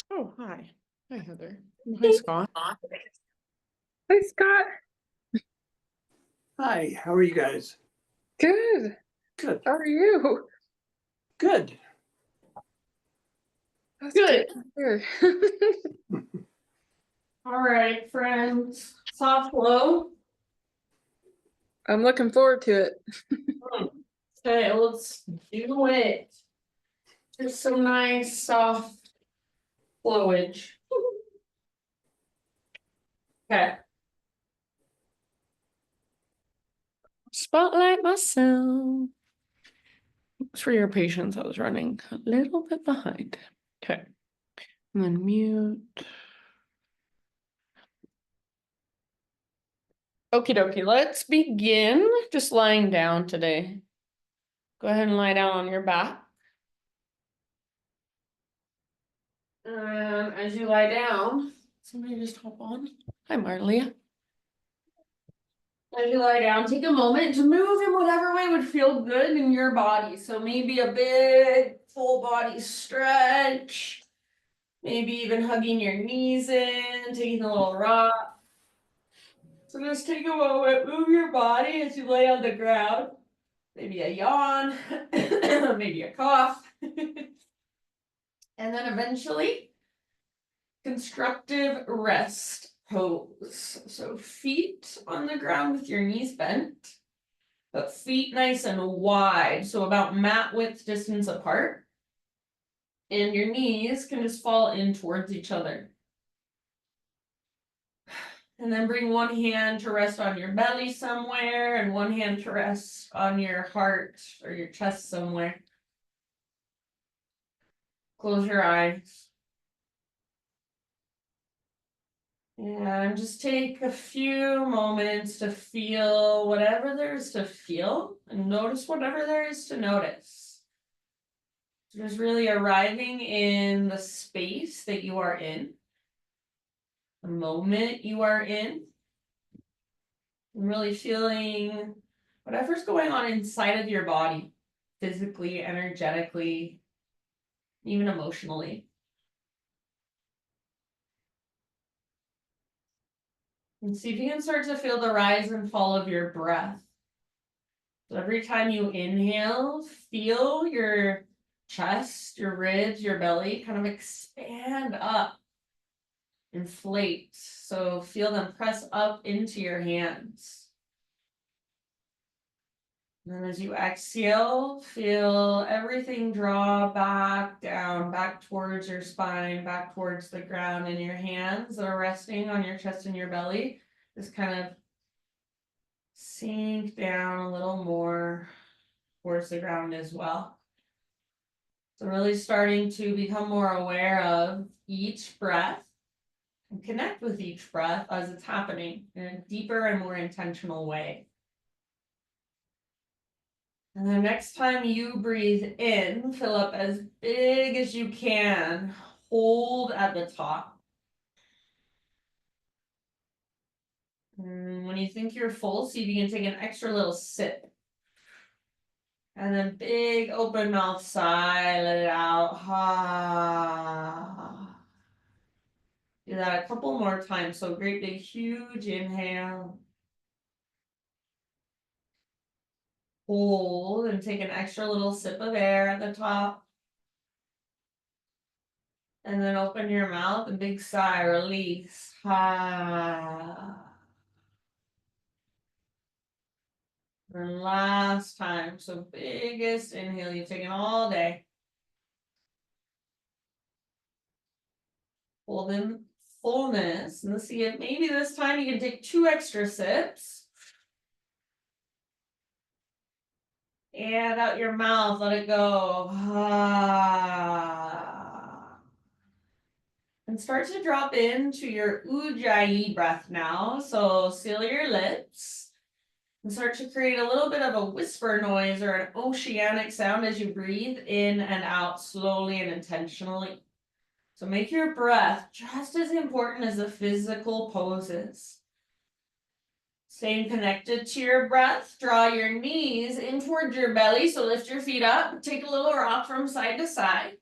Oh, hi. Hi, Heather. Hi, Scott. Hi, Scott. Hi, how are you guys? Good. Good, How are you? good. That's Good. to hear. All right, friends. Soft low. I'm looking forward to it. Okay, let's do it. There's some nice soft flowage. Okay. Spotlight myself. Thanks for your patience. I was running a little bit behind. Okay. And then mute. Okie dokie. Let's begin just lying down today. Go ahead and lie down on your back. And as you lie down, somebody just hop on. Hi, Marlia. As you lie down, take a moment to move in whatever way would feel good in your body. So maybe a big full body stretch. Maybe even hugging your knees in, taking a little rock. So just take a moment, move your body as you lay on the ground. Maybe a yawn, maybe a cough. And then eventually, constructive rest pose. So feet on the ground with your knees bent, but feet nice and wide, so about mat width distance apart. And your knees can just fall in towards each other. And then bring one hand to rest on your belly somewhere, and one hand to rest on your heart or your chest somewhere. Close your eyes. And just take a few moments to feel whatever there is to feel, and notice whatever there is to notice. Just really arriving in the space that you are in, the moment you are in, and really feeling whatever's going on inside of your body, physically, energetically, even emotionally. And see if you can start to feel the rise and fall of your breath. So every time you inhale, feel your chest, your ribs, your belly kind of expand up, inflate. So feel them press up into your hands. And then as you exhale, feel everything draw back down, back towards your spine, back towards the ground, and your hands that are resting on your chest and your belly just kind of sink down a little more towards the ground as well. So really starting to become more aware of each breath and connect with each breath as it's happening in a deeper and more intentional way. And the next time you breathe in, fill up as big as you can. Hold at the top. And when you think you're full, see if you can take an extra little sip. And then big open mouth sigh, let it out. Ha. Do that a couple more times. So great big huge inhale. Hold and take an extra little sip of air at the top. And then open your mouth and big sigh, release. Ha. And last time. So biggest inhale you've taken all day. Hold in fullness. And let's see if maybe this time you can take 2 extra sips. And out your mouth, let it go. Ah. And start to drop into your enjoiiii breath now. So seal your lips. And start to create a little bit of a whisper noise or an oceanic sound as you breathe in and out slowly and intentionally. So make your breath just as important as the physical poses. Staying connected to your breath, draw your knees in towards your belly. So lift your feet up, take a little rock from side to side.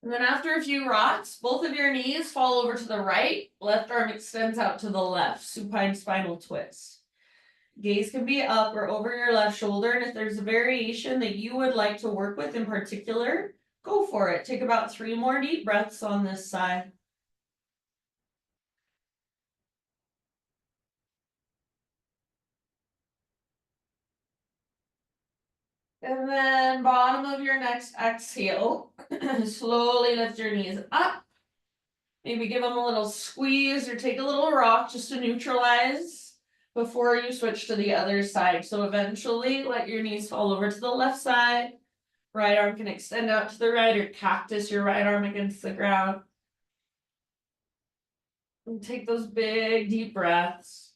And then after a few rocks, both of your knees fall over to the right, left arm extends out to the left, supine spinal twist. Gaze can be up or over your left shoulder, and if there's a variation that you would like to work with in particular, go for it. Take about 3 more deep breaths on this side. And then bottom of your next exhale, slowly lift your knees up. Maybe give them a little squeeze or take a little rock just to neutralize before you switch to the other side. So eventually let your knees fall over to the left side. Right arm can extend out to the right or cactus your right arm against the ground. And take those big deep breaths.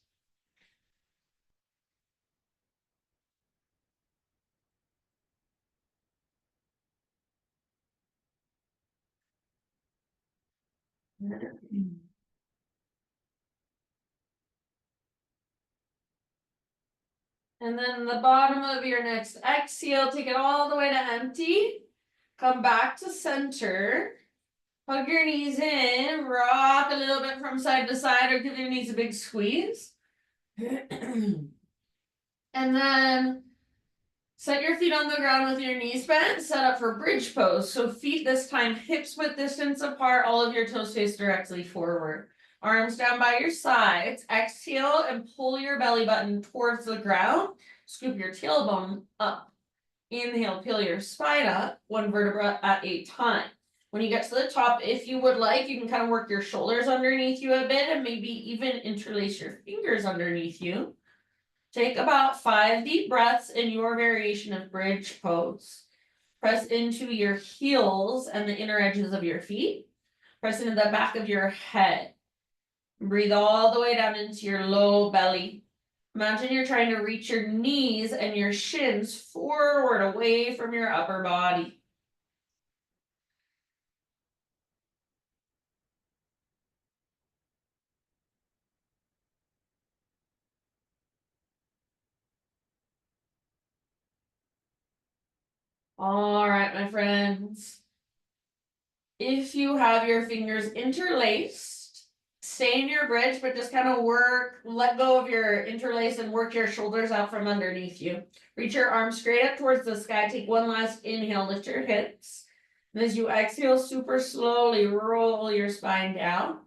And then the bottom of your next exhale, take it all the way to empty. Come back to center. Hug your knees in, rock a little bit from side to side or give your knees a big squeeze. And then set your feet on the ground with your knees bent, set up for bridge pose. So feet this time hips width distance apart, all of your toes face directly forward. Arms down by your sides. Exhale and pull your belly button towards the ground. Scoop your tailbone up. Inhale, peel your spine up, 1 vertebra at a time. When you get to the top, if you would like, you can kind of work your shoulders underneath you a bit and maybe even interlace your fingers underneath you. Take about 5 deep breaths in your variation of bridge pose. Press into your heels and the inner edges of your feet. Press into the back of your head. Breathe all the way down into your low belly. Imagine you're trying to reach your knees and your shins forward away from your upper body. All right, my friends. If you have your fingers interlaced, stay in your bridge, but just kind of let go of your interlace and work your shoulders out from underneath you. Reach your arms straight up towards the sky. Take one last inhale, lift your hips. And as you exhale, super slowly roll your spine down.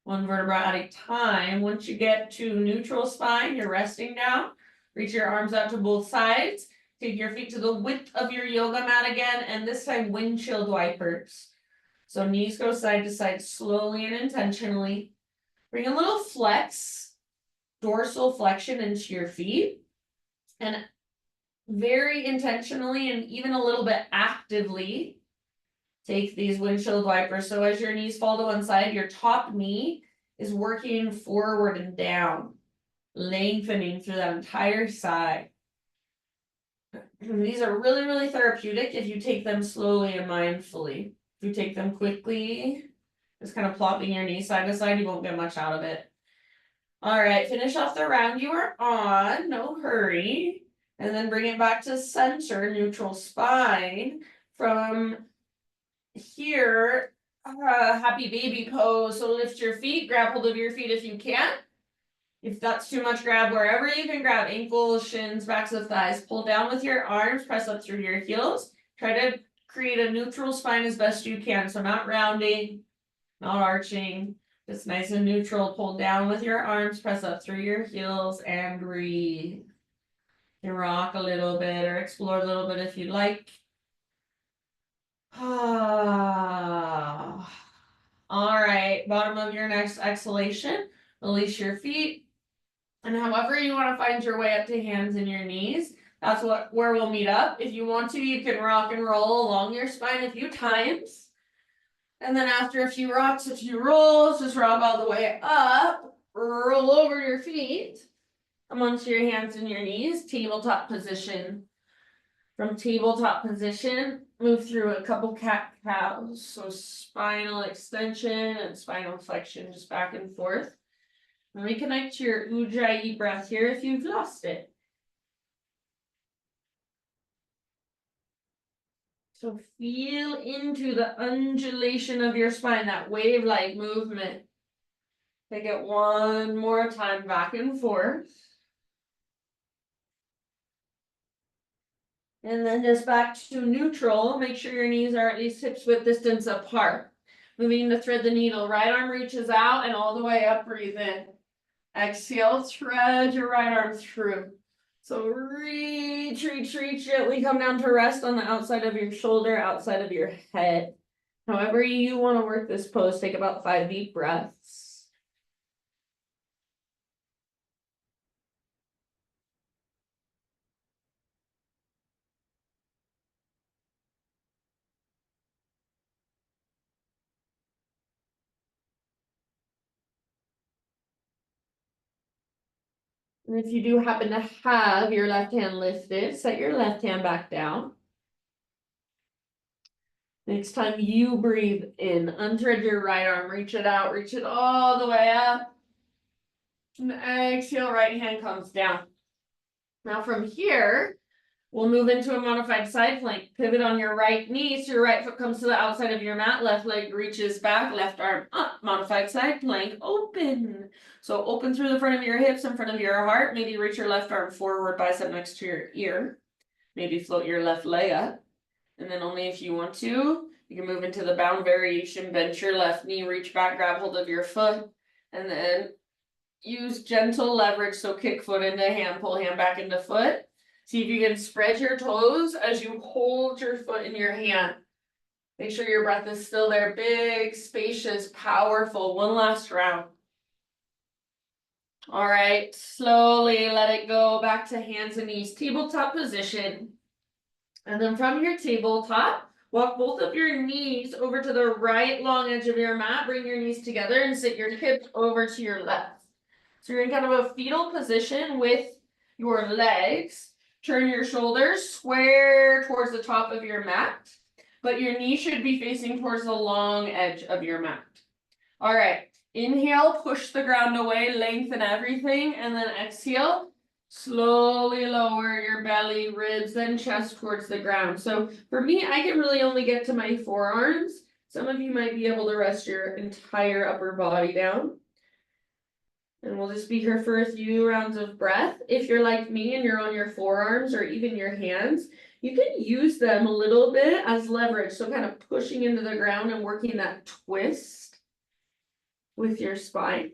1 vertebra at a time. Once you get to neutral spine, you're resting down. Reach your arms out to both sides. Take your feet to the width of your yoga mat again, and this time windshield wipers. So knees go side to side slowly and intentionally. Bring a little flex, dorsal flexion into your feet. And very intentionally and even a little bit actively, take these windshield wipers. So as your knees fall to one side, your top knee is working forward and down, lengthening through that entire side. These are really, really therapeutic if you take them slowly and mindfully. If you take them quickly, just kind of plopping your knees side to side, you won't get much out of it. All right, finish off the round you are on, no hurry. And then bring it back to center, neutral spine. From here, happy baby pose. So lift your feet, grab hold of your feet if you can. If that's too much, grab wherever you can grab, ankles, shins, backs of thighs. Pull down with your arms, press up through your heels. Try to create a neutral spine as best you can. So not rounding, not arching, just nice and neutral. Pull down with your arms, press up through your heels and breathe. You can rock a little bit or explore a little bit if you'd like. All right, bottom of your next exhalation, release your feet. And however you want to find your way up to hands and your knees, that's where we'll meet up. If you want to, you can rock and roll along your spine a few times. And then after a few rocks, a few rolls, just rock all the way up, roll over your feet, come onto your hands and your knees, tabletop position. From tabletop position, move through a couple cat-cows, so spinal extension and spinal flexion, just back and forth. And reconnect to your enjoiiii breath here if you've lost it. So feel into the undulation of your spine, that wave-like movement. Take it one more time back and forth. And then just back to neutral. Make sure your knees are at least hips width distance apart. Moving to thread the needle. Right arm reaches out and all the way up, breathe in. Exhale, thread your right arm through. So reach, gently come down to rest on the outside of your shoulder, outside of your head. However you want to work this pose, take about 5 deep breaths. And if you do happen to have your left hand lifted, set your left hand back down. Next time you breathe in, unthread your right arm, reach it out, reach it all the way up. And exhale, right hand comes down. Now from here, we'll move into a modified side plank. Pivot on your right knee, so your right foot comes to the outside of your mat, left leg reaches back, left arm up, modified side plank, open. So open through the front of your hips, in front of your heart, maybe reach your left arm forward, bicep next to your ear. Maybe float your left leg up. And then only if you want to, you can move into the bound variation, bend your left knee, reach back, grab hold of your foot, and then use gentle leverage, so kick foot into hand, pull hand back into foot. See if you can spread your toes as you hold your foot in your hand. Make sure your breath is still there, big, spacious, powerful. One last round. All right, slowly let it go back to hands and knees, tabletop position. And then from your tabletop, walk both of your knees over to the right long edge of your mat. Bring your knees together and sit your hips over to your left. So you're in kind of a fetal position with your legs. Turn your shoulders square towards the top of your mat, but your knees should be facing towards the long edge of your mat. All right, inhale, push the ground away, lengthen everything, and then exhale. Slowly lower your belly, ribs, then chest towards the ground. So for me, I can really only get to my forearms. Some of you might be able to rest your entire upper body down. And we'll just be here for a few rounds of breath. If you're like me and you're on your forearms or even your hands, you can use them a little bit as leverage. So kind of pushing into the ground and working that twist with your spine.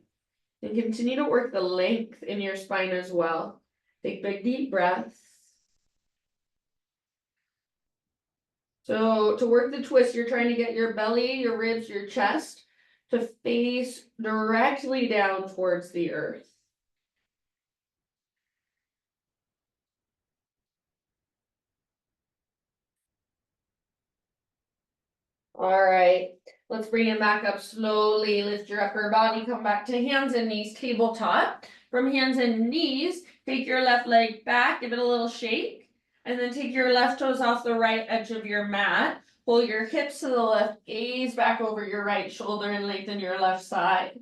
And continue to work the length in your spine as well. Take big deep breaths. So to work the twist, you're trying to get your belly, your ribs, your chest to face directly down towards the earth. All right, let's bring it back up slowly. Lift your upper body, come back to hands and knees, tabletop. From hands and knees, take your left leg back, give it a little shake, and then take your left toes off the right edge of your mat. Pull your hips to the left, gaze back over your right shoulder and lengthen your left side.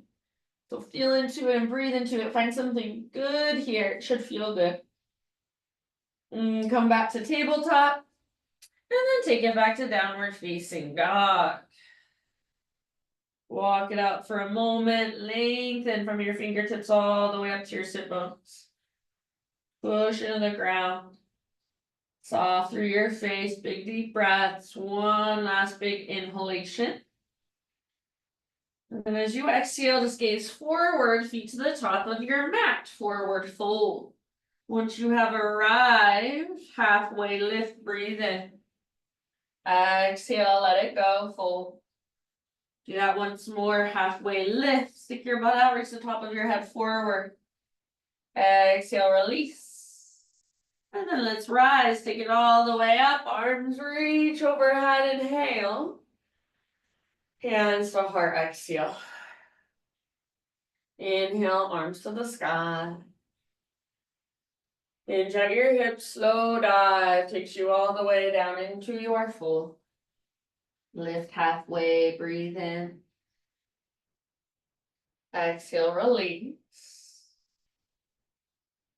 So feel into it and breathe into it. Find something good here. It should feel good. Come back to tabletop. And then take it back to downward facing dog. Walk it out for a moment. Lengthen from your fingertips all the way up to your sit bones. Push into the ground. Soft through your face. Big deep breaths. One last big inhalation. And then as you exhale, just gaze forward, feet to the top of your mat. Forward fold. Once you have arrived, halfway lift, breathe in. Exhale, let it go, fold. Do that once more, halfway lift, stick your butt out, reach the top of your head forward. Exhale, release. And then let's rise, take it all the way up, arms reach overhead, inhale. Hands to heart, exhale. Inhale, arms to the sky. Hinge at your hips, slow dive, takes you all the way down into your full. Lift halfway, breathe in. Exhale, release.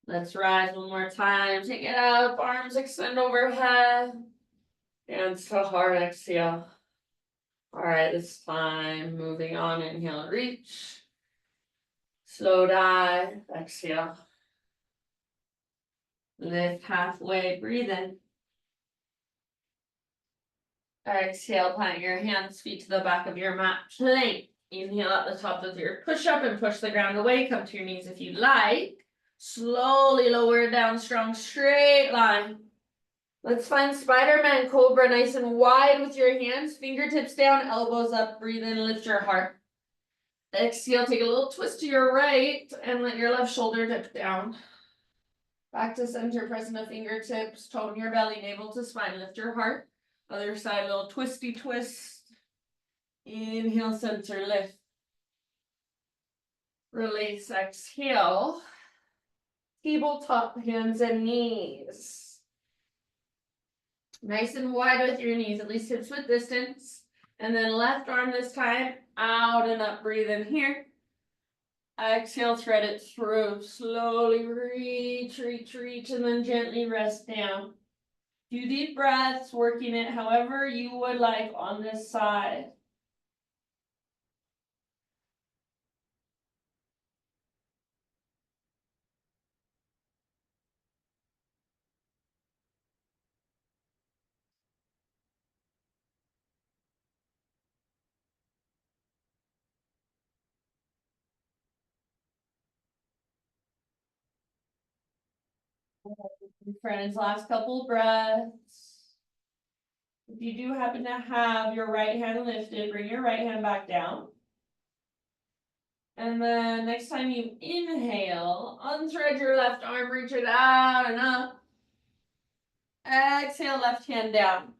Let's rise one more time. Take it up, arms extend overhead. Hands to heart, exhale. Alright, this time moving on, inhale, reach. Slow dive, exhale. Lift halfway, breathe in. Exhale, plant your hands, feet to the back of your mat, plank. Inhale at the top of your push up and push the ground away. Come to your knees if you like. Slowly lower it down, strong straight line. Let's find Spider-Man Cobra nice and wide with your hands, fingertips down, elbows up, breathe in, lift your heart. Exhale, take a little twist to your right and let your left shoulder dip down. Back to center, pressing the fingertips, tone your belly, navel to spine, lift your heart. Other side, little twisty twist. Inhale, center, lift. Release, exhale. Tabletop, hands and knees. Nice and wide with your knees, at least hips width distance. And then left arm this time, out and up, breathe in here. Exhale, thread it through. Slowly reach, reach, reach, and then gently rest down. Few deep breaths, working it however you would like on this side. Friends, last couple breaths. If you do happen to have your right hand lifted, bring your right hand back down. And then next time you inhale, unthread your left arm, reach it out and up. Exhale, left hand down.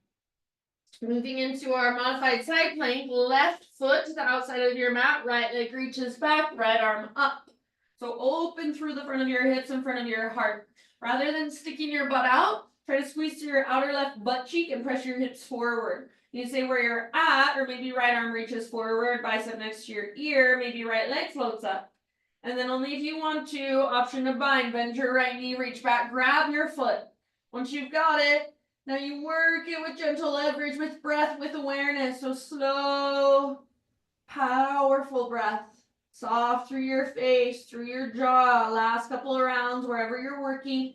Moving into our modified side plank, left foot to the outside of your mat, right leg reaches back, right arm up. So open through the front of your hips in front of your heart. Rather than sticking your butt out, try to squeeze to your outer left butt cheek and press your hips forward. You say where you're at, or maybe right arm reaches forward, bicep next to your ear, maybe right leg floats up. And then only if you want to, option to bind, bend your right knee, reach back, grab your foot. Once you've got it, now you work it with gentle leverage, with breath, with awareness. So slow, powerful breath. Soft through your face, through your jaw. Last couple of rounds, wherever you're working.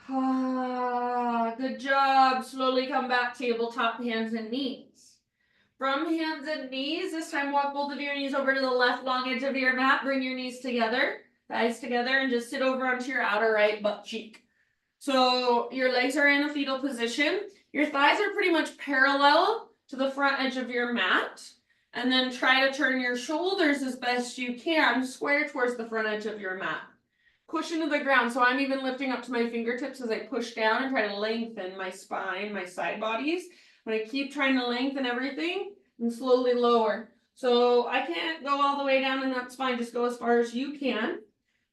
Ah, good job. Slowly come back, tabletop, hands and knees. From hands and knees, this time walk both of your knees over to the left long edge of your mat. Bring your knees together, thighs together, and just sit over onto your outer right butt cheek. So your legs are in a fetal position. Your thighs are pretty much parallel to the front edge of your mat. And then try to turn your shoulders as best you can, square towards the front edge of your mat. Push into the ground. So I'm even lifting up to my fingertips as I push down and try to lengthen my spine, my side bodies. I'm going to keep trying to lengthen everything and slowly lower. So I can't go all the way down, and that's fine. Just go as far as you can.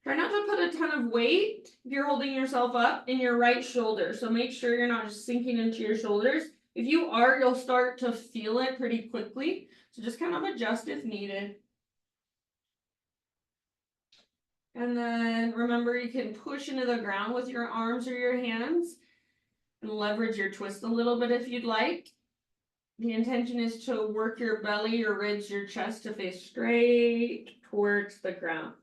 Try not to put a ton of weight if you're holding yourself up in your right shoulder. So make sure you're not just sinking into your shoulders. If you are, you'll start to feel it pretty quickly. So just kind of adjust if needed. And then remember, you can push into the ground with your arms or your hands and leverage your twist a little bit if you'd like. The intention is to work your belly, your ribs, your chest to face straight towards the ground.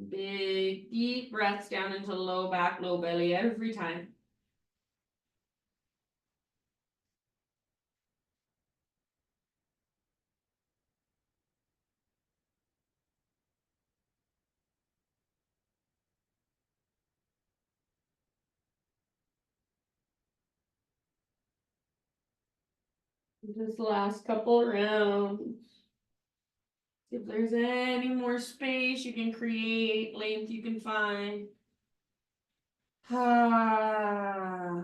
Big, deep breaths down into low back, low belly every time. Just the last couple rounds. If there's any more space you can create, length you can find. Ah.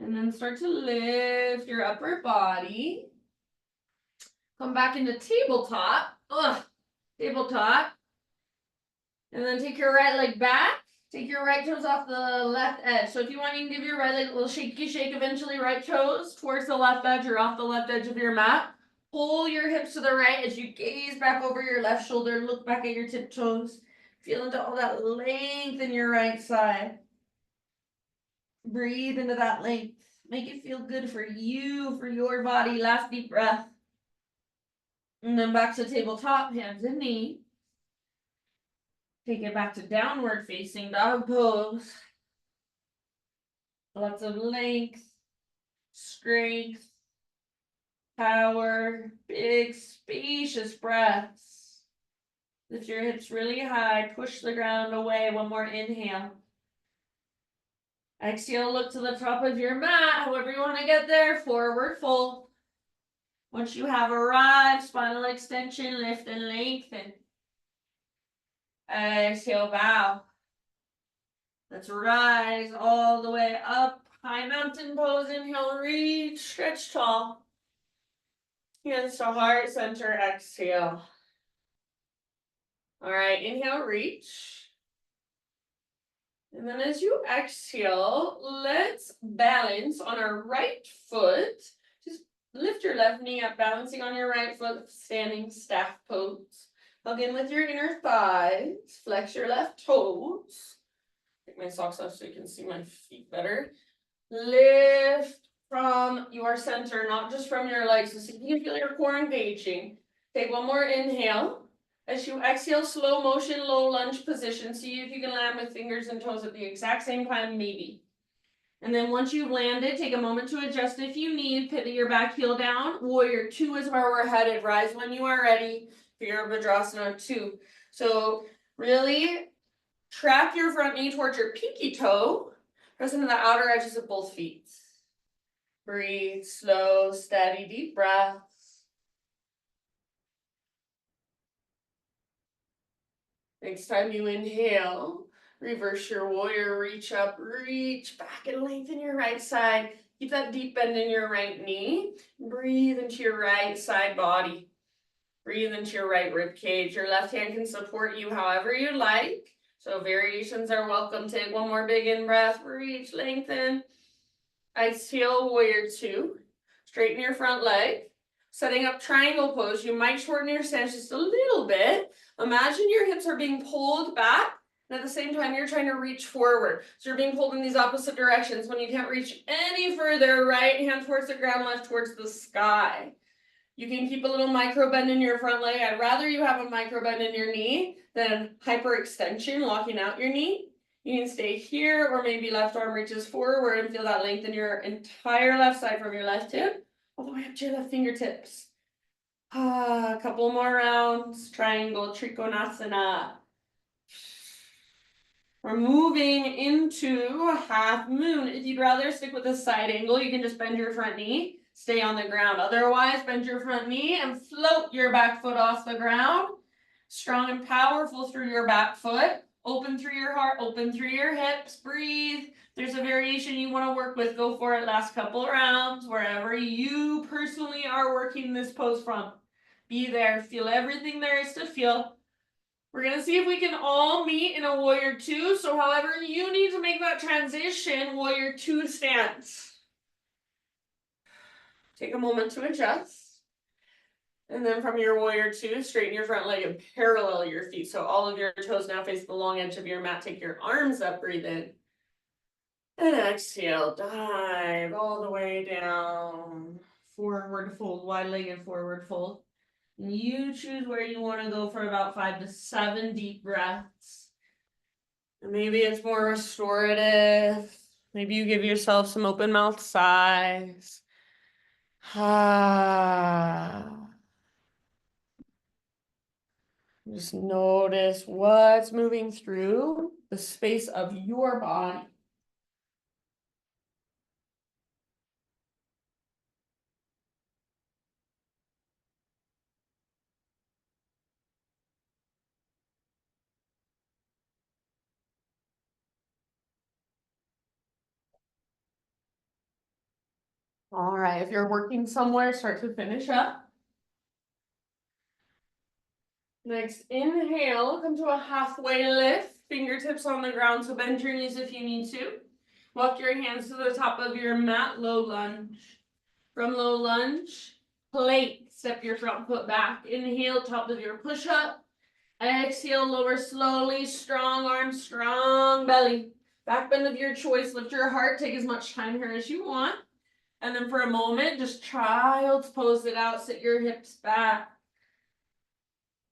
And then start to lift your upper body. Come back into tabletop. Tabletop. And then take your right leg back. Take your right toes off the left edge. So if you want, you can give your right leg a little shaky shake eventually. Right toes towards the left edge or off the left edge of your mat. Pull your hips to the right as you gaze back over your left shoulder. Look back at your tiptoes. Feel into all that length in your right side. Breathe into that length. Make it feel good for you, for your body. Last deep breath. And then back to tabletop, hands and knee. Take it back to downward facing dog pose. Lots of length, strength, power, big spacious breaths. Lift your hips really high, push the ground away. One more inhale. Exhale, look to the top of your mat, however you want to get there, forward fold. Once you have arrived, spinal extension, lift and lengthen. Exhale, bow. Let's rise all the way up. High mountain pose, inhale, reach, stretch tall. Hands to heart center, exhale. All right, inhale, reach. And then as you exhale, let's balance on our right foot. Just lift your left knee up, balancing on your right foot, standing staff pose. Hug in with your inner thighs, flex your left toes. Take my socks off so you can see my feet better. Lift from your center, not just from your legs. So you can feel your core engaging. Take one more inhale. As you exhale, slow motion, low lunge position. See if you can land with fingers and toes at the exact same time, maybe. And then once you've landed, take a moment to adjust if you need. Pivot your back heel down. Warrior 2 is where we're headed. Rise when you are ready for your Vajrasana 2. So really track your front knee towards your pinky toe. Press into the outer edges of both feet. Breathe, slow, steady, deep breaths. Next time you inhale, reverse your warrior, reach up, reach back and lengthen your right side. Keep that deep bend in your right knee. Breathe into your right side body. Breathe into your right rib cage. Your left hand can support you however you like. So variations are welcome. Take one more big in breath. Reach, lengthen. Exhale, warrior 2. Straighten your front leg. Setting up triangle pose. You might shorten your stance just a little bit. Imagine your hips are being pulled back, and at the same time, you're trying to reach forward. So you're being pulled in these opposite directions. When you can't reach any further, right hand towards the ground, left towards the sky. You can keep a little micro bend in your front leg. I'd rather you have a micro bend in your knee than hyperextension, locking out your knee. You can stay here, or maybe left arm reaches forward and feel that length in your entire left side from your left hip all the way up to your left fingertips. A couple more rounds. Triangle, Trikonasana. We're moving into half moon. If you'd rather stick with a side angle, you can just bend your front knee, stay on the ground. Otherwise, bend your front knee and float your back foot off the ground. Strong and powerful through your back foot. Open through your heart, open through your hips. Breathe. There's a variation you want to work with. Go for it. Last couple rounds, wherever you personally are working this pose from. Be there. Feel everything there is to feel. We're going to see if we can all meet in a warrior 2. So however you need to make that transition, warrior 2 stance. Take a moment to adjust. And then from your warrior 2, straighten your front leg and parallel your feet. So all of your toes now face the long edge of your mat. Take your arms up, breathe in. And exhale, dive all the way down. Forward fold, wide-legged forward fold. You choose where you want to go for about 5 to 7 deep breaths. And maybe it's more restorative. Maybe you give yourself some open mouth sighs. Just notice what's moving through the space of your body. All right, if you're working somewhere, start to finish up. Next, inhale, come to a halfway lift, fingertips on the ground, so bend your knees if you need to. Walk your hands to the top of your mat, low lunge. From low lunge, plank, step your front foot back. Inhale, top of your push-up. Exhale, lower slowly, strong arms, strong belly. Back bend of your choice, lift your heart, take as much time here as you want. And then for a moment, just child's pose it out, sit your hips back.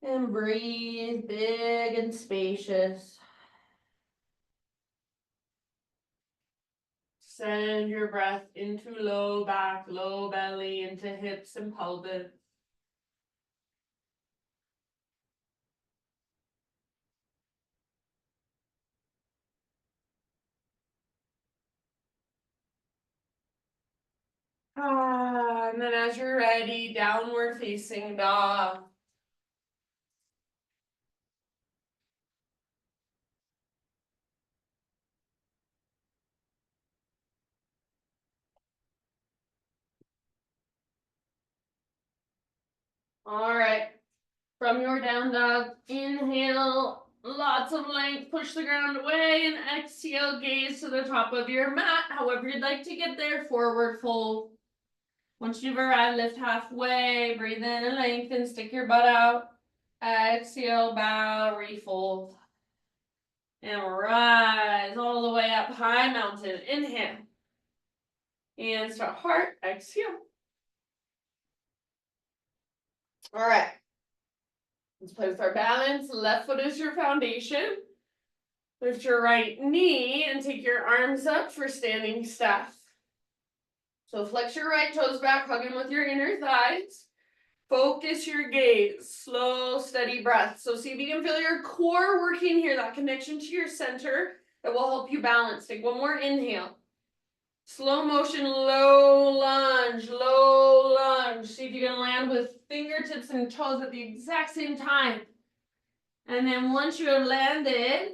And breathe big and spacious. Send your breath into low back, low belly, into hips and pelvis. And then as you're ready, downward facing dog. All right. From your down dog, inhale, lots of length, push the ground away, and exhale, gaze to the top of your mat. However you'd like to get there, forward fold. Once you've arrived, lift halfway, breathe in and lengthen, stick your butt out. Exhale, bow, refold. And rise all the way up, high mountain. Inhale. Hands to heart, exhale. All right. Let's play with our balance. Left foot is your foundation. Lift your right knee and take your arms up for standing staff. So flex your right toes back, hug in with your inner thighs. Focus your gaze, slow, steady breath. So see if you can feel your core working here, that connection to your center that will help you balance. Take one more inhale. Slow motion, low lunge, low lunge. See if you can land with fingertips and toes at the exact same time. And then once you have landed,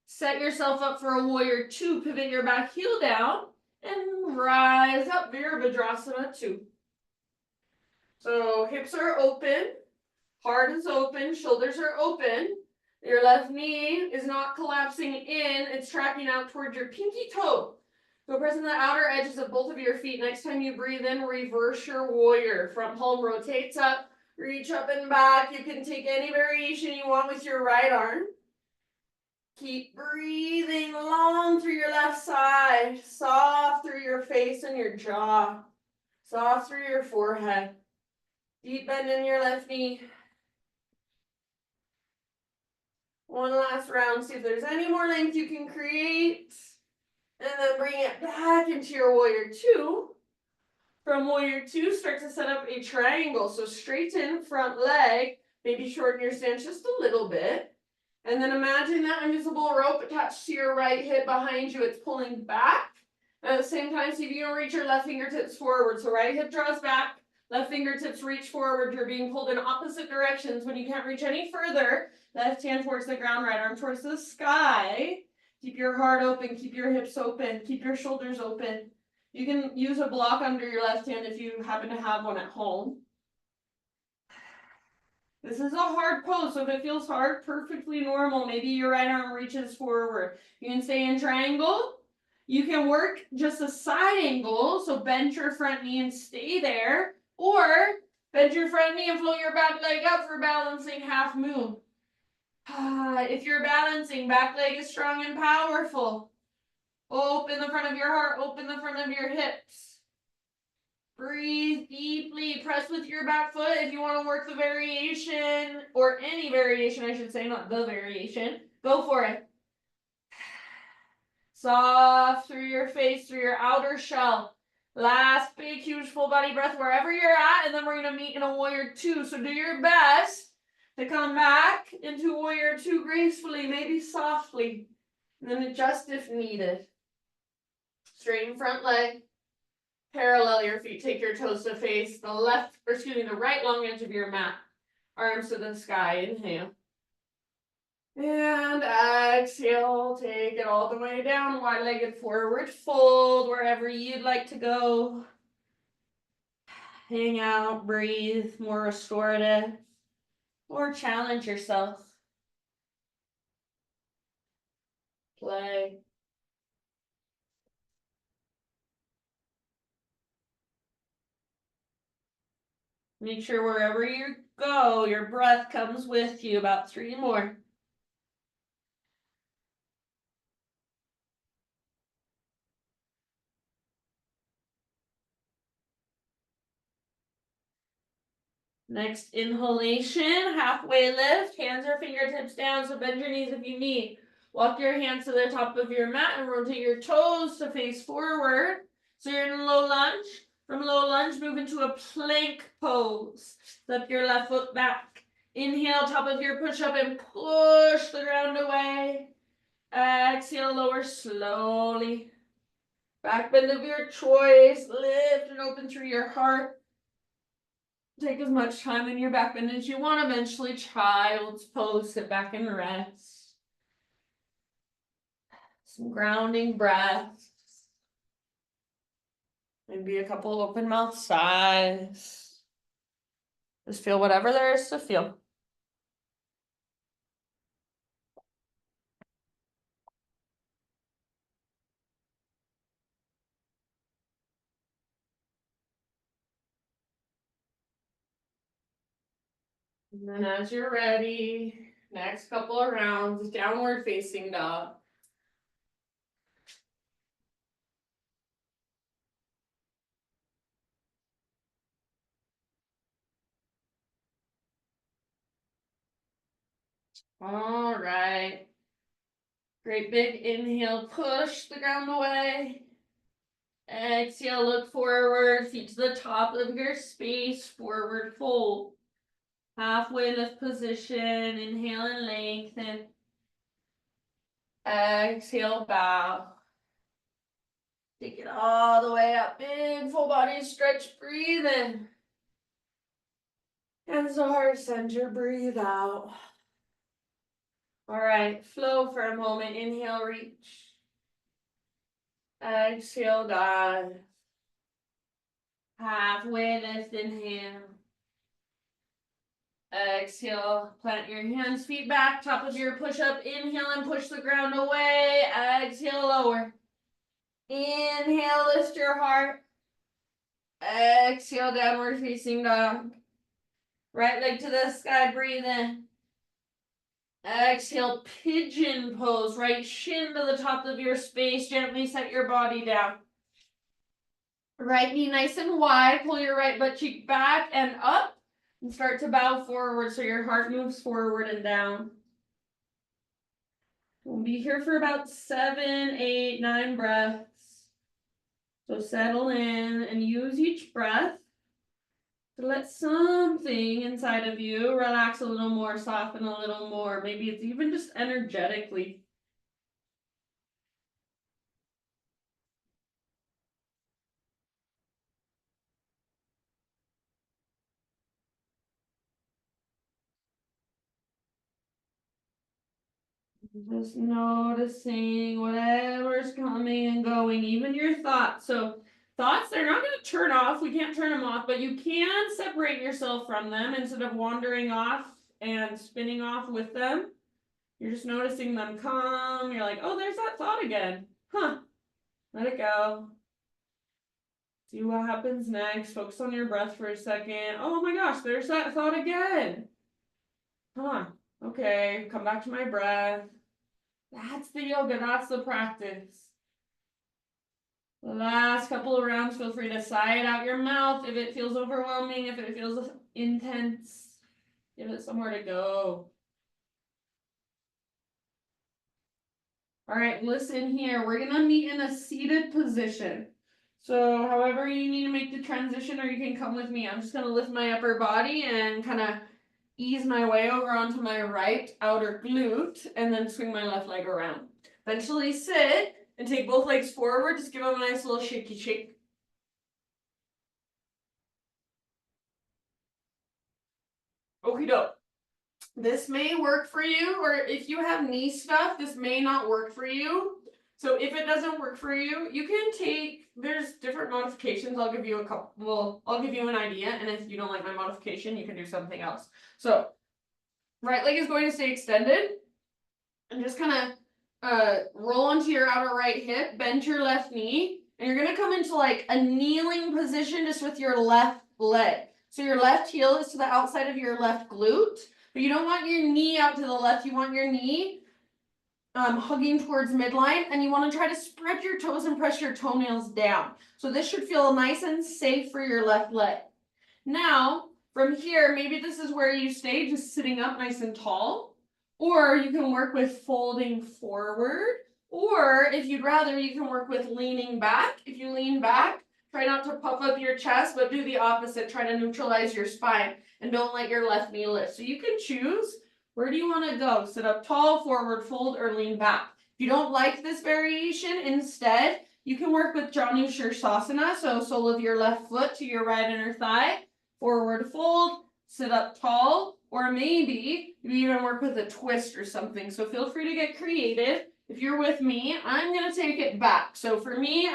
set yourself up for a warrior two. Pivot your back heel down and rise up, Virabhadrasana 2. So hips are open, heart is open, shoulders are open. Your left knee is not collapsing in, it's tracking out towards your pinky toe. So pressing the outer edges of both of your feet. Next time you breathe in, reverse your warrior. Front palm rotates up, reach up and back. You can take any variation you want with your right arm. Keep breathing long through your left side, soft through your face and your jaw, soft through your forehead. Deep bend in your left knee. One last round, see if there's any more length you can create. And then bring it back into your warrior two. From warrior two, start to set up a triangle. So straighten front leg, maybe shorten your stance just a little bit. And then imagine that invisible rope attached to your right hip behind you. It's pulling back. At the same time, see if you can reach your left fingertips forward. So right hip draws back, left fingertips reach forward. You're being pulled in opposite directions. When you can't reach any further, left hand towards the ground, right arm towards the sky. Keep your heart open, keep your hips open, keep your shoulders open. You can use a block under your left hand if you happen to have one at home. This is a hard pose, so if it feels hard, perfectly normal. Maybe your right arm reaches forward. You can stay in triangle. You can work just a side angle, so bend your front knee and stay there. Or bend your front knee and float your back leg up for balancing half moon. If you're balancing, back leg is strong and powerful. Open the front of your heart, open the front of your hips. Breathe deeply, press with your back foot if you want to work the variation, or any variation, I should say, not the variation. Go for it. Soft through your face, through your outer shell. Last big, huge, full body breath wherever you're at, and then we're going to meet in a warrior two. So do your best to come back into warrior two gracefully, maybe softly, and then adjust if needed. Straighten front leg. Parallel your feet, take your toes to face the right long edge of your mat. Arms to the sky, inhale. And exhale, take it all the way down, wide-legged forward fold, wherever you'd like to go. Hang out, breathe, more restorative, or challenge yourself. Play. Make sure wherever you go, your breath comes with you. About 3 more. Next inhalation, halfway lift, hands or fingertips down, so bend your knees if you need. Walk your hands to the top of your mat and rotate your toes to face forward. So you're in low lunge. From low lunge, move into a plank pose. Step your left foot back. Inhale, top of your push-up and push the ground away. Exhale, lower slowly. Back bend of your choice. Lift and open through your heart. Take as much time in your back bend as you want. Eventually, child's pose. Sit back and rest. Some grounding breaths. Maybe a couple open mouth sighs. Just feel whatever there is to feel. And then as you're ready, next couple of rounds, downward facing dog. All right. Great big inhale, push the ground away. Exhale, look forward, feet to the top of your space, forward fold. Halfway lift position, inhale and lengthen. Exhale, bow. Take it all the way up, big full body stretch, breathe in. Hands to heart center, breathe out. All right, flow for a moment, inhale, reach. Exhale, dive. Halfway lift, inhale. Exhale, plant your hands, feet back, top of your push-up, inhale and push the ground away. Exhale, lower. Inhale, lift your heart. Exhale, downward facing dog. Right leg to the sky, breathe in. Exhale, pigeon pose, right shin to the top of your space, gently set your body down. Right knee nice and wide, pull your right butt cheek back and up, and start to bow forward so your heart moves forward and down. We'll be here for about 7, 8, 9 breaths. So settle in and use each breath to let something inside of you relax a little more, soften a little more. Maybe it's even just energetically. Just noticing whatever's coming and going, even your thoughts. So thoughts, they're not going to turn off. We can't turn them off, but you can separate yourself from them instead of wandering off and spinning off with them. You're just noticing them come. You're like, oh, there's that thought again. Huh. Let it go. See what happens next. Focus on your breath for a second. Oh my gosh, there's that thought again. Huh. Okay, come back to my breath. That's the yoga, that's the practice. The last couple of rounds, feel free to sigh it out your mouth if it feels overwhelming, if it feels intense. Give it somewhere to go. All right, listen here. We're going to meet in a seated position. So however you need to make the transition, or you can come with me. I'm just going to lift my upper body and kind of ease my way over onto my right outer glute and then swing my left leg around. Eventually sit and take both legs forward. Just give them a nice little shaky shake. Okie doke. This may work for you, or if you have knee stuff, this may not work for you. So if it doesn't work for you, you can take, there's different modifications. I'll give you a couple, well, I'll give you an idea. And if you don't like my modification, you can do something else. So right leg is going to stay extended and just kind of roll onto your outer right hip, bend your left knee, and you're going to come into like a kneeling position just with your left leg. So your left heel is to the outside of your left glute, but you don't want your knee out to the left. You want your knee hugging towards midline, and you want to try to spread your toes and press your toenails down. So this should feel nice and safe for your left leg. Now, From here, maybe this is where you stay, just sitting up nice and tall. Or you can work with folding forward. Or if you'd rather, you can work with leaning back. If you lean back, try not to puff up your chest, but do the opposite. Try to neutralize your spine and don't let your left knee lift. So you can choose, where do you want to go? Sit up tall, forward fold, or lean back. If you don't like this variation, instead, you can work with Janu Shirsasana. So sole of your left foot to your right inner thigh, forward fold, sit up tall, or maybe you even work with a twist or something. So feel free to get creative. If you're with me, I'm gonna take it back. So for me,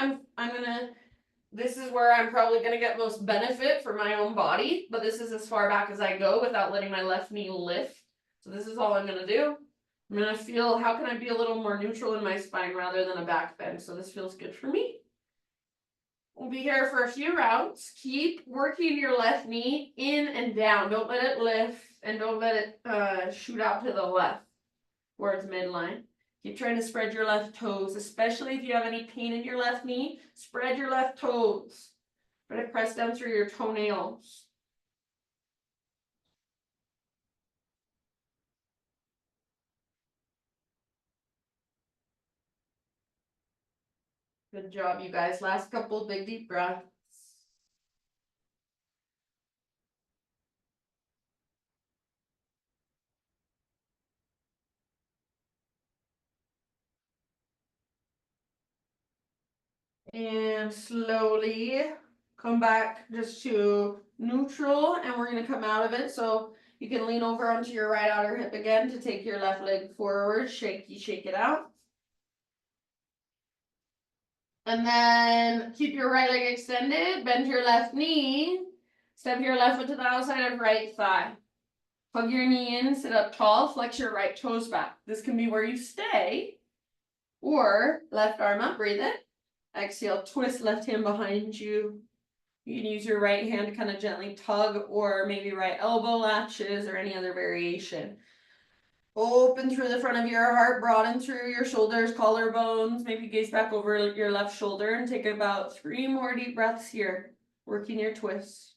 this is where I'm probably gonna get most benefit for my own body, but this is as far back as I go without letting my left knee lift. So this is all I'm gonna do. I'm gonna feel, how can I be a little more neutral in my spine rather than a back bend? So this feels good for me. We'll be here for a few rounds. Keep working your left knee in and down. Don't let it lift and don't let it shoot out to the left towards midline. Keep trying to spread your left toes, especially if you have any pain in your left knee. Spread your left toes. Try to press down through your toenails. Good job, you guys. Last couple big deep breaths. And slowly come back just to neutral, and we're going to come out of it. So you can lean over onto your right outer hip again to take your left leg forward. Shake it out. And then keep your right leg extended, bend your left knee, step your left foot to the outside of right thigh. Hug your knee in, sit up tall, flex your right toes back. This can be where you stay, or left arm up, breathe in. Exhale, twist left hand behind you. You can use your right hand to kind of gently tug, or maybe right elbow latches, or any other variation. Open through the front of your heart, broaden through your shoulders, collarbones, maybe gaze back over your left shoulder and take about 3 more deep breaths here, working your twists.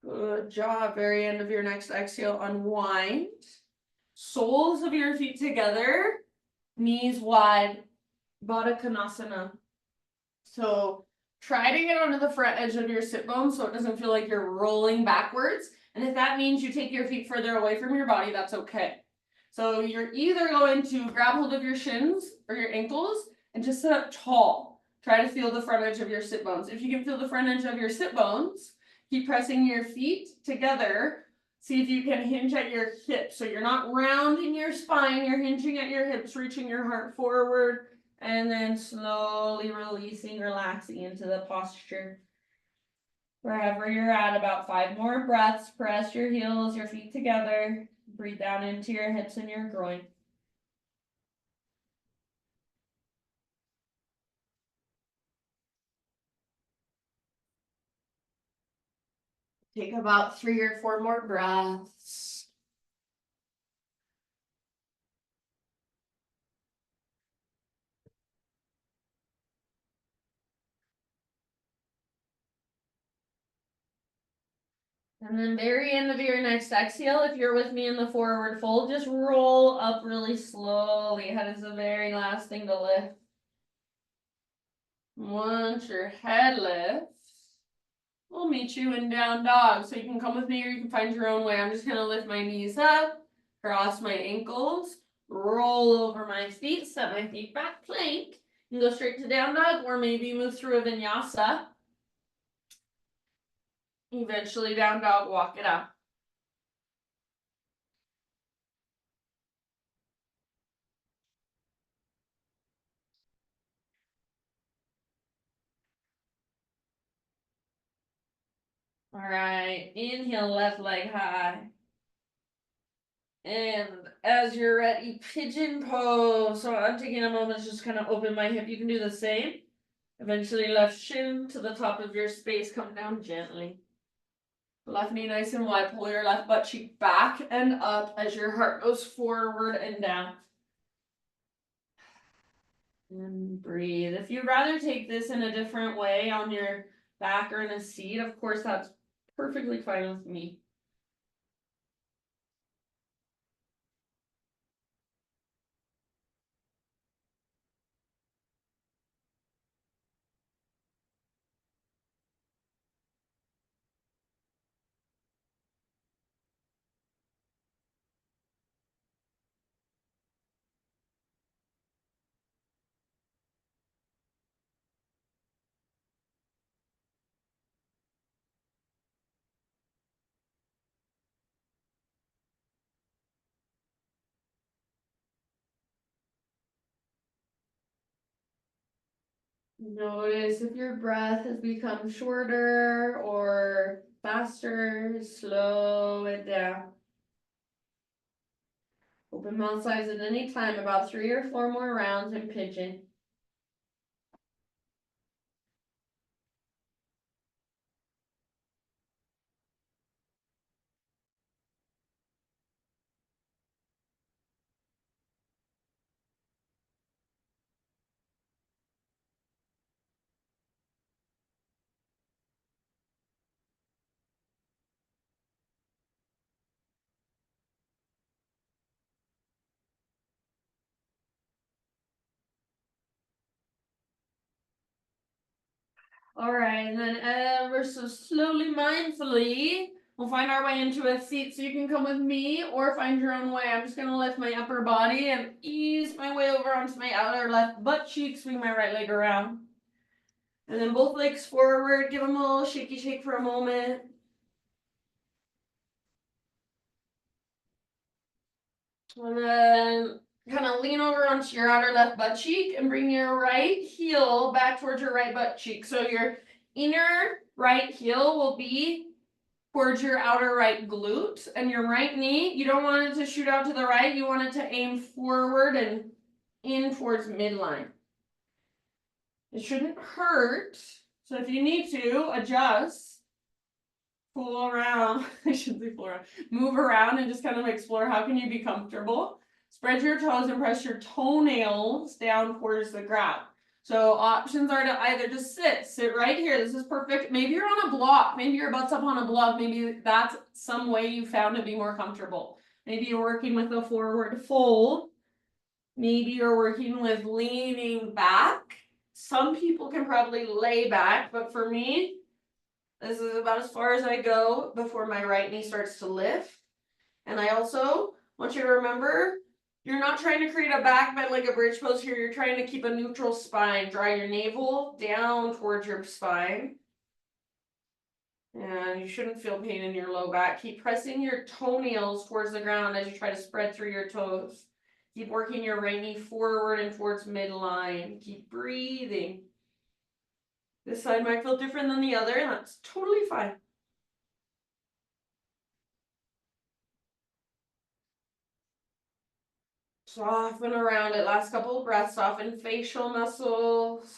Good job. Very end of your next exhale, unwind. Soles of your feet together, knees wide, Baddha Konasana. So try to get onto the front edge of your sit bones so it doesn't feel like you're rolling backwards. And if that means you take your feet further away from your body, that's okay. So you're either going to grab hold of your shins or your ankles and just sit up tall. Try to feel the front edge of your sit bones. If you can feel the front edge of your sit bones, keep pressing your feet together. See if you can hinge at your hips. So you're not rounding your spine, you're hinging at your hips, reaching your heart forward. And then slowly releasing, relaxing into the posture. Wherever you're at, about 5 more breaths. Press your heels, your feet together. Breathe down into your hips and your groin. Take about 3 or 4 more breaths. And then very end of your next exhale, if you're with me in the forward fold, just roll up really slowly. Head is the very last thing to lift. Once your head lifts, we'll meet you in down dog. So you can come with me or you can find your own way. I'm just going to lift my knees up, cross my ankles, roll over my feet, set my feet back, plank. You can go straight to down dog or maybe move through a vinyasa. Eventually down dog, walk it out. All right, inhale, left leg high. And as you're ready, pigeon pose. So I'm taking a moment to just kind of open my hip. You can do the same. Eventually left shin to the top of your space, come down gently. Left knee nice and wide, pull your left butt cheek back and up as your heart goes forward and down. And breathe. If you'd rather take this in a different way on your back or in a seat, of course, that's perfectly fine with me. Notice if your breath has become shorter or faster, slow it down. Open mouth size at any time, about 3 or 4 more rounds in pigeon. All right, and then ever so slowly, mindfully, we'll find our way into a seat so you can come with me or find your own way. I'm just gonna lift my upper body and ease my way over onto my outer left butt cheek, swing my right leg around. And then both legs forward, give them a little shaky shake for a moment. And then kind of lean over onto your outer left butt cheek and bring your right heel back towards your right butt cheek. So your inner right heel will be towards your outer right glute, and your right knee, you don't want it to shoot out to the right, you want it to aim forward and in towards midline. It shouldn't hurt, so if you need to, adjust, pull around, I shouldn't say pull around, move around and just kind of explore how can you be comfortable. Spread your toes and press your toenails down towards the ground. So options are to either just sit right here. This is perfect. Maybe you're on a block. Maybe your butt's up on a block. Maybe that's some way you found to be more comfortable. Maybe you're working with a forward fold. Maybe you're working with leaning back. Some people can probably lay back, but for me, this is about as far as I go before my right knee starts to lift. And I also want you to remember, you're not trying to create a back bend like a bridge pose here. You're trying to keep a neutral spine. Draw your navel down towards your spine. And you shouldn't feel pain in your low back. Keep pressing your toenails towards the ground as you try to spread through your toes. Keep working your right knee forward and towards midline. Keep breathing. This side might feel different than the other, and that's totally fine. Soften around it. Last couple of breaths. Soften facial muscles.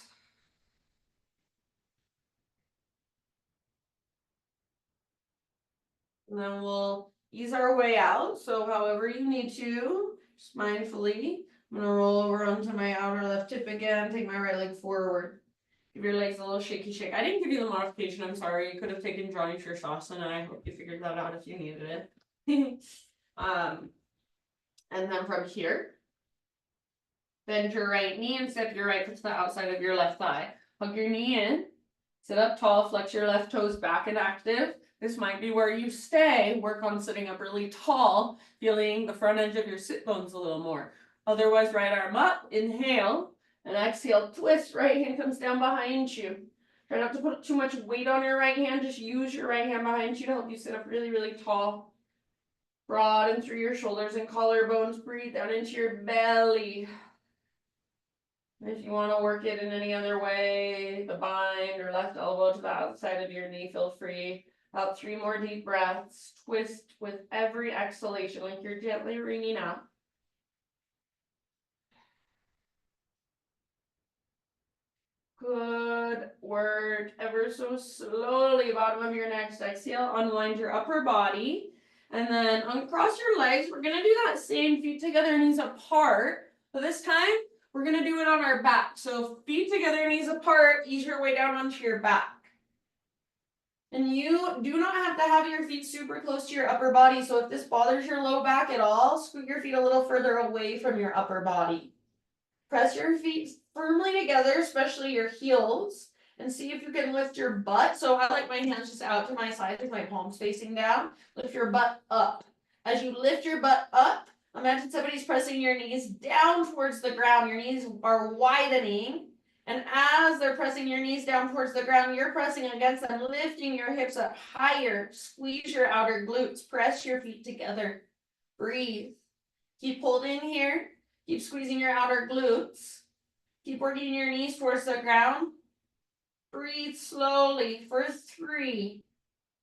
And then we'll ease our way out. So however you need to, just mindfully. I'm gonna roll over onto my outer left hip again. Take my right leg forward. Give your legs a little shaky shake. I didn't give you the modification. I'm sorry. You could have taken Johnny Shirshasana, and I hope you figured that out if you needed it. And then from here, bend your right knee and step your right foot to the outside of your left thigh. Hug your knee in. Sit up tall, flex your left toes back and active. This might be where you stay. Work on sitting up really tall, feeling the front edge of your sit bones a little more. Otherwise, right arm up, inhale, and exhale, twist, right hand comes down behind you. Try not to put too much weight on your right hand, just use your right hand behind you to help you sit up really, really tall. Broaden through your shoulders and collarbones, breathe down into your belly. If you want to work it in any other way, the bind or left elbow to the outside of your knee, feel free. About 3 more deep breaths. Twist with every exhalation, like you're gently wringing out. Good work. Ever so slowly, bottom of your next exhale, unwind your upper body. And then uncross your legs. We're going to do that same, feet together, knees apart. But this time, We're gonna do it on our back. So feet together, knees apart, ease your way down onto your back. And you do not have to have your feet super close to your upper body. So if this bothers your low back at all, scoot your feet a little further away from your upper body. Press your feet firmly together, especially your heels, and see if you can lift your butt. So I like my hands just out to my side with my palms facing down. Lift your butt up. As you lift your butt up, imagine somebody's pressing your knees down towards the ground. Your knees are widening. And as they're pressing your knees down towards the ground, you're pressing against them, lifting your hips up higher. Squeeze your outer glutes. Press your feet together. Breathe. Keep holding here. Keep squeezing your outer glutes. Keep working your knees towards the ground. Breathe slowly for 3.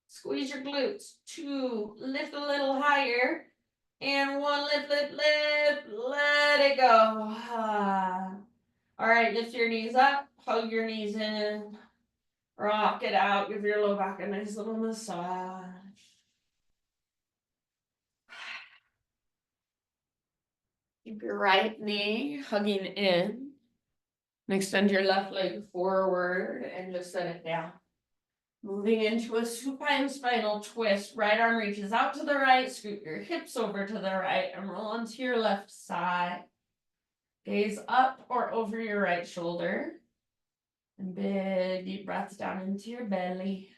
Squeeze your glutes. 2. Lift a little higher. And 1. Lift, lift, lift. Let it go. All right, lift your knees up. Hug your knees in. Rock it out. Give your low back a nice little massage. Keep your right knee hugging in. And extend your left leg forward and just set it down. Moving into a supine spinal twist. Right arm reaches out to the right. Scoot your hips over to the right and roll onto your left side. Gaze up or over your right shoulder. And big deep breaths down into your belly.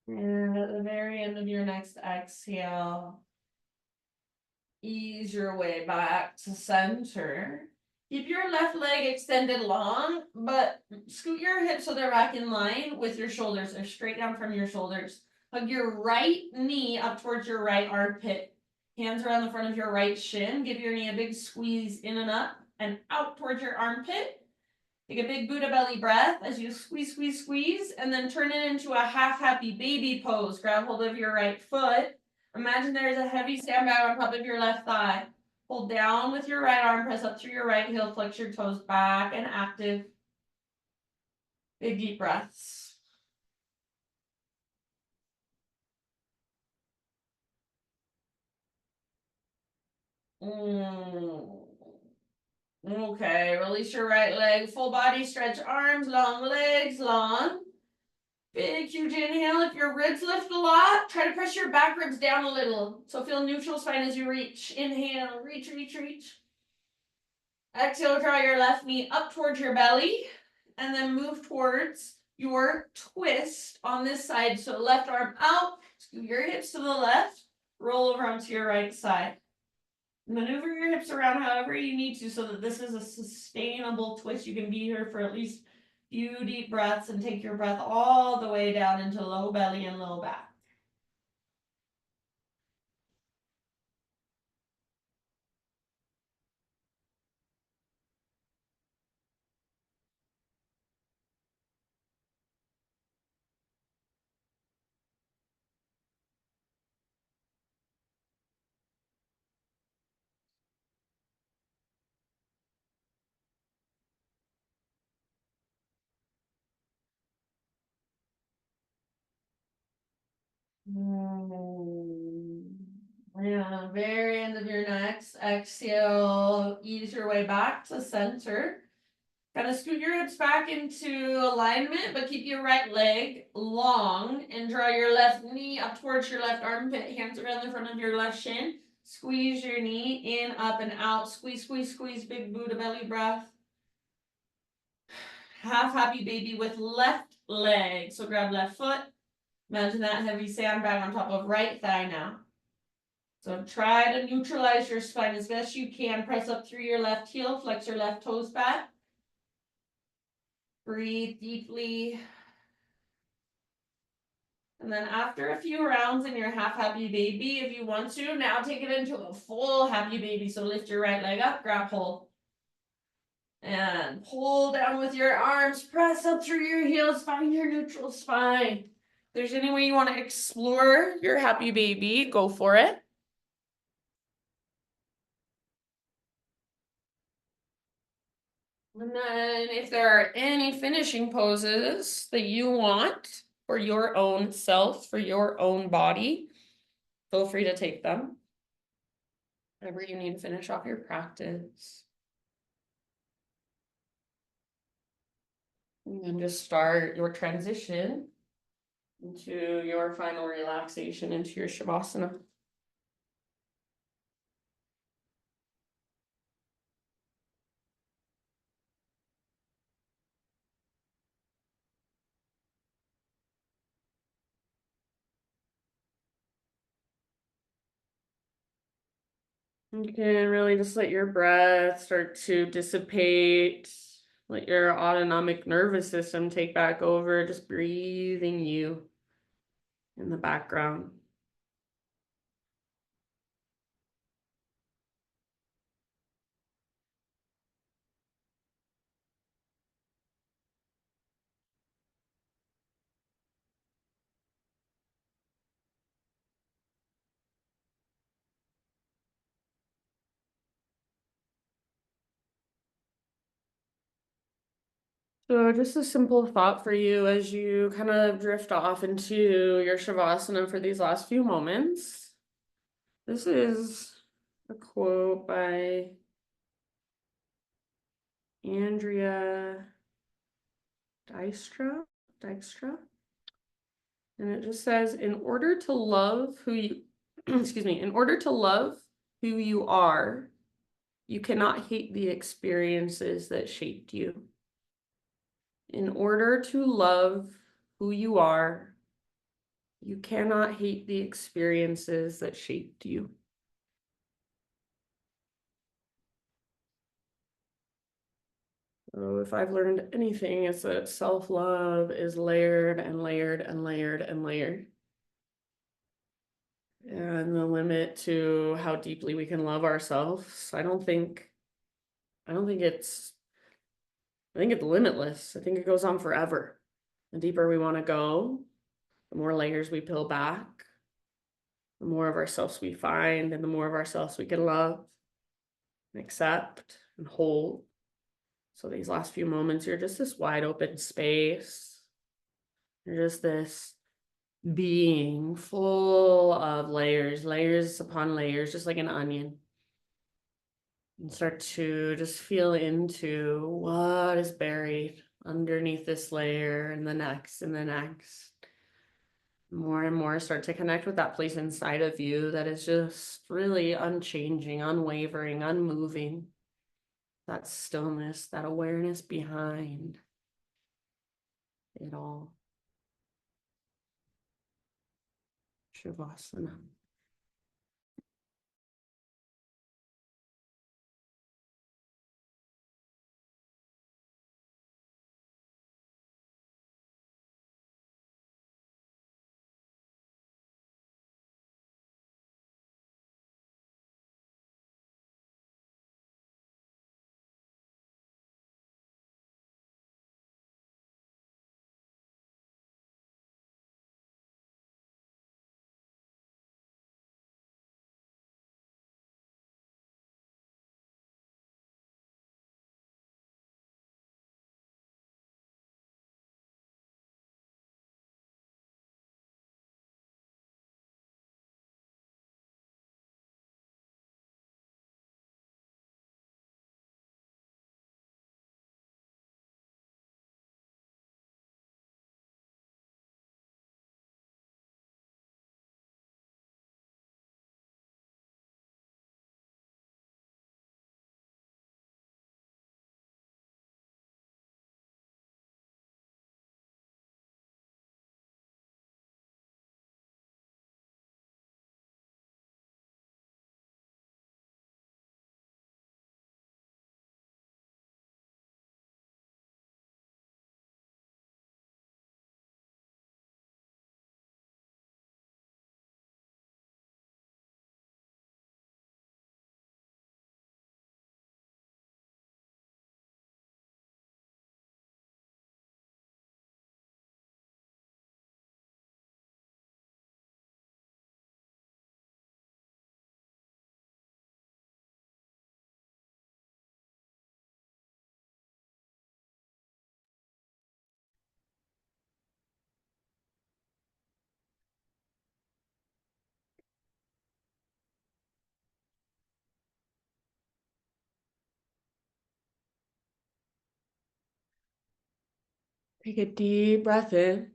And at the very end of your next exhale, ease your way back to center. Keep your left leg extended long, but scoot your hips so they're back in line with your shoulders. They're straight down from your shoulders. Hug your right knee up towards your right armpit. Hands around the front of your right shin. Give your knee a big squeeze in and up and out towards your armpit. Take a big Buddha belly breath as you squeeze, squeeze, squeeze, and then turn it into a half happy baby pose. Grab hold of your right foot. Imagine there's a heavy sandbag on top of your left thigh. Hold down with your right arm, press up through your right heel, flex your toes back and active. Big deep breaths. Okay, release your right leg, full body stretch, arms, long legs, long. Big, huge inhale. If your ribs lift a lot, try to press your back ribs down a little. So feel neutral spine as you reach. Inhale, reach, reach, reach. Exhale, draw your left knee up towards your belly. And then move towards your twist on this side. So left arm out, scoot your hips to the left, roll over onto your right side. Maneuver your hips around however you need to so that this is a sustainable twist. You can be here for at least a few deep breaths and take your breath all the way down into low belly and low back. Yeah, very end of your next exhale, ease your way back to center. Kind of scoot your hips back into alignment, but keep your right leg long and draw your left knee up towards your left armpit, hands around the front of your left shin. Squeeze your knee in, up and out. Squeeze, squeeze, squeeze, big Buddha belly breath. Half happy baby with left leg. So grab left foot. Imagine that heavy sandbag on top of right thigh now. So try to neutralize your spine as best you can. Press up through your left heel, flex your left toes back. Breathe deeply. And then after a few rounds in your half happy baby, if you want to, now take it into a full happy baby. So lift your right leg up, grab hold. And pull down with your arms, press up through your heels, find your neutral spine. If there's any way you want to explore your happy baby, go for it. And then if there are any finishing poses that you want for your own self, for your own body, feel free to take them. Whatever you need to finish off your practice. And then just start your transition into your final relaxation into your Shavasana. You can really just let your breath start to dissipate. Let your autonomic nervous system take back over, just breathing you in the background. So just a simple thought for you as you kind of drift off into your Shavasana for these last few moments. This is a quote by Andrea Dijkstra. And it just says, in order to love who you, excuse me, in order to love who you are, you cannot hate the experiences that shaped you. In order to love who you are, you cannot hate the experiences that shaped you. So if I've learned anything, it's that self-love is layered and layered and layered and layered. And the limit to how deeply we can love ourselves, I think it's limitless. I think it goes on forever. The deeper we want to go, the more layers we peel back, the more of ourselves we find, and the more of ourselves we can love and accept and hold. So these last few moments, you're just this wide open space. You're just this being full of layers, layers upon layers, just like an onion. And start to just feel into what is buried underneath this layer and the next and the next. More and more start to connect with that place inside of you that is just really unchanging, unwavering, unmoving. That stillness, that awareness behind it all. Shavasana. Take a deep breath in.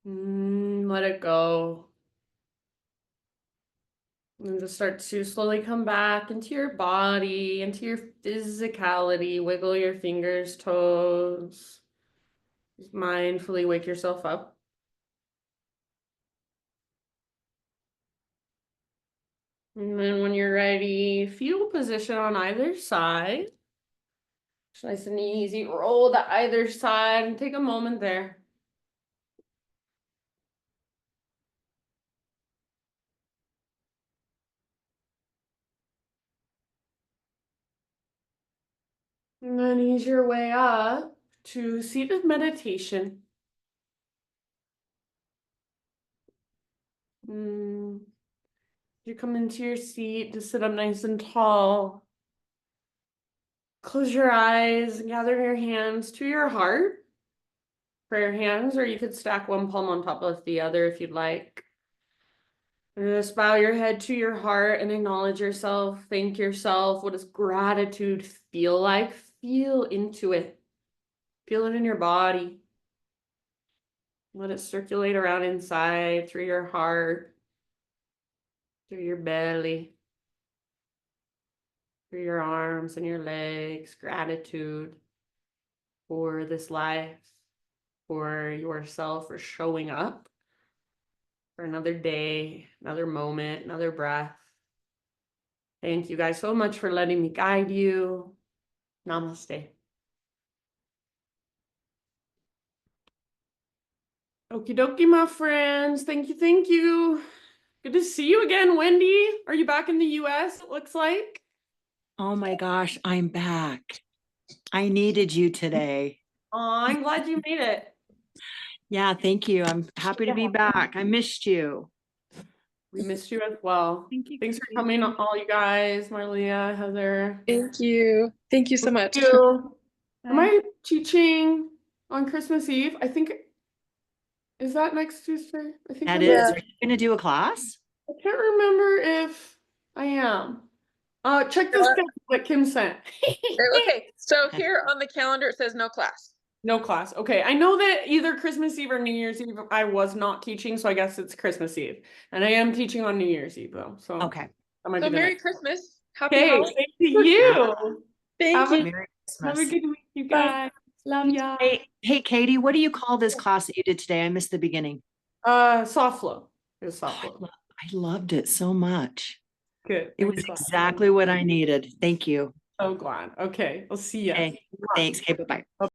Let it go. And just start to slowly come back into your body, into your physicality. Wiggle your fingers, toes. Just mindfully wake yourself up. And then when you're ready, fetal position on either side. Just nice and easy. Roll to either side and take a moment there. And then ease your way up to seated meditation. You come into your seat to sit up nice and tall. Close your eyes and gather your hands to your heart. Prayer hands, or you could stack one palm on top of the other if you'd like. And just bow your head to your heart and acknowledge yourself. Thank yourself. What does gratitude feel like? Feel into it. Feel it in your body. Let it circulate around inside through your heart, through your belly, through your arms and your legs. Gratitude for this life, for yourself, for showing up, for another day, another moment, another breath. Thank you guys so much for letting me guide you. Namaste. Okie dokie, my friends. Thank you, thank you. Good to see you again, Wendy. Are you back in the US, it looks like? Oh my gosh, I'm back. I needed you today. Aw, I'm glad you made it. Yeah, thank you. I'm happy to be back. I missed you. We missed you as well. Thank you. Thanks for coming, all you guys. Marlia, Heather. Thank you. Thank you so much. Thank you. Am I teaching on Christmas Eve? I think, is that next Tuesday? I think That I is, am. are you going to do a class? I can't remember if I am. Check the schedule that Kim sent. Okay, so here on the calendar, it says no class. No class. Okay. I know that either Christmas Eve or New Year's Eve I was not teaching, so I guess it's Christmas Eve. And I am teaching on New Year's Eve though. So Okay. that might So be the Merry next. Christmas. Happy Okay, holidays. thank you. Thank Have a- you. Merry Have a Christmas. good week, you Bye. guys. Love y'all. Hey, Katie, what do you call this class that you did today? I missed the beginning. Soft flow. It was soft Oh, flow. I loved it so much. Good. It I'm was glad. exactly what I needed. Thank you. So glad. Okay, I'll see ya. Okay, thanks. Okay, bye-bye.